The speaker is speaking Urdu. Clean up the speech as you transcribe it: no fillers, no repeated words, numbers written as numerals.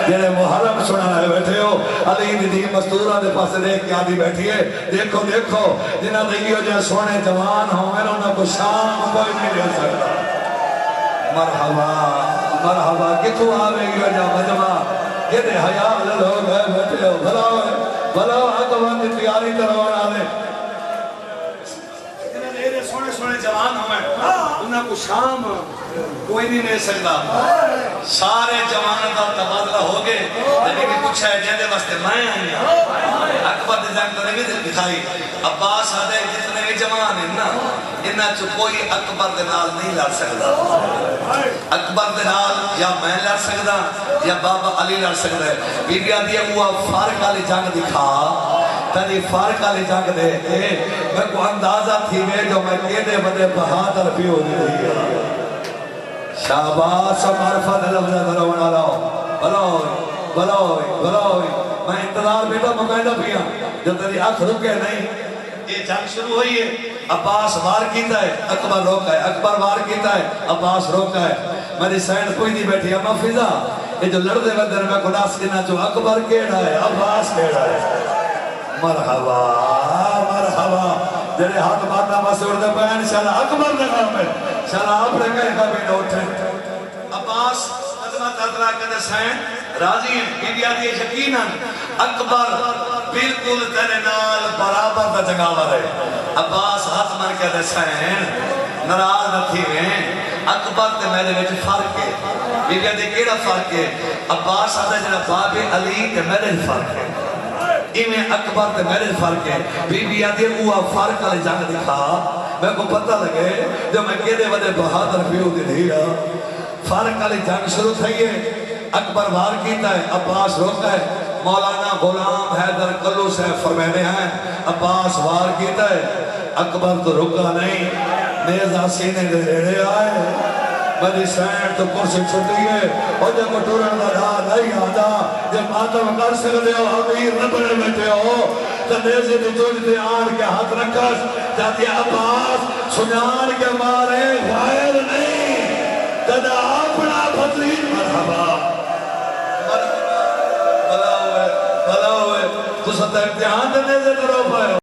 جنہیں محرم سنائے بیٹھے ہو علی دی مستورہ دے پاس دیکھ کے آدھی بیٹھی ہے دیکھو دیکھو جنہ دیکھیو جو سونے جوان ہوں میں انہوں کو شام کوئی نہیں دے سکتا مرحبا مرحبا کتو آوے گی وجہ مجمع کہتے حیال لوگ ہے بیٹھے ہو بھلاو اکبر کی تیاری کروانا دے سونے سونے جوان ہمیں انہاں کو شام کوئی نہیں لے سکتا سارے جوانوں کا تبادلہ ہو گئے لیکن کچھ ہے جیدے واسطے میں آئی ہوں اکبر دے جنگ تو نہیں دکھائی عباس آدھے جتنے بھی جوان ہیں نا انہاں چو کوئی اکبر دے نال نہیں لڑ سکتا اکبر دے نال یا میں لڑ سکتا یا بابا علی لڑ سکتا ہے بی بی آدھی وہ فارق والی جنگ دکھا تنی فارق والی جنگ دے میں کو اندازہ تھی میں جو میں کہنے بڑے بہادر بھی ہو گئی شاباش معرفت لفظ درونا لاؤ بلوئی میں انتظار بیٹا مقاعدہ پیا جب تیری آنکھ رکے نہیں یہ جنگ شروع ہوئی ہے عباس وار کیتا ہے اکبر روکا ہے اکبر وار کیتا ہے عباس روکا ہے میری سینڈ کوئی نہیں بیٹھی اما فضا یہ جو لڑدے بندر میں خلاص کینا جو اکبر کیڑا ہے عباس کیڑا ہے مرحبا مرحبا جنہیں ہاتھ باتنا مسئول دے پہن شالا اکبر دے نام ہے شالا آپ نے کہیں کا بھی نوٹھے عباس عظمت عدلہ کے دسائن راضی ہیں بی آدھی یقیناً اکبر بالکل تیرے نال برابر دا جگاوا رہے عباس ہاتھ مر کے دسائن نراز نہ تھی ہیں اکبر تے میرے وچ فرق ہے بی آدھی کیڑا فرق ہے عباس آدھا جنہ باب علی تے میرے فرق ہے انہیں اکبر تے میرے فرق ہے بی بی آدھی وہ فرق علی جنگ دکھا میں کو پتہ لگے جو میں کہنے والے بہادر پیو دی دھیا فرق علی جنگ شروع تھی ہے اکبر وار کیتا ہے عباس روکا ہے مولانا غلام حیدر کلو سے فرمینے ہیں عباس وار کیتا ہے اکبر تو رکا نہیں نیزہ سینے دے ریڑے آئے میری سینڈ تو کرسی چھٹی ہے اور جب مٹورن لڑا نہیں آدھا جب ماتم کر سکتے ہو امیر ربڑے بیٹھے ہو تو نیزے دی جوج دے آن کے ہاتھ رکھس جاتی عباس سنان کے مارے غائر نہیں تدہ اپنا فترین مرحبا بلا ہوئے تو ستا امتحان دے نیزے کرو پائے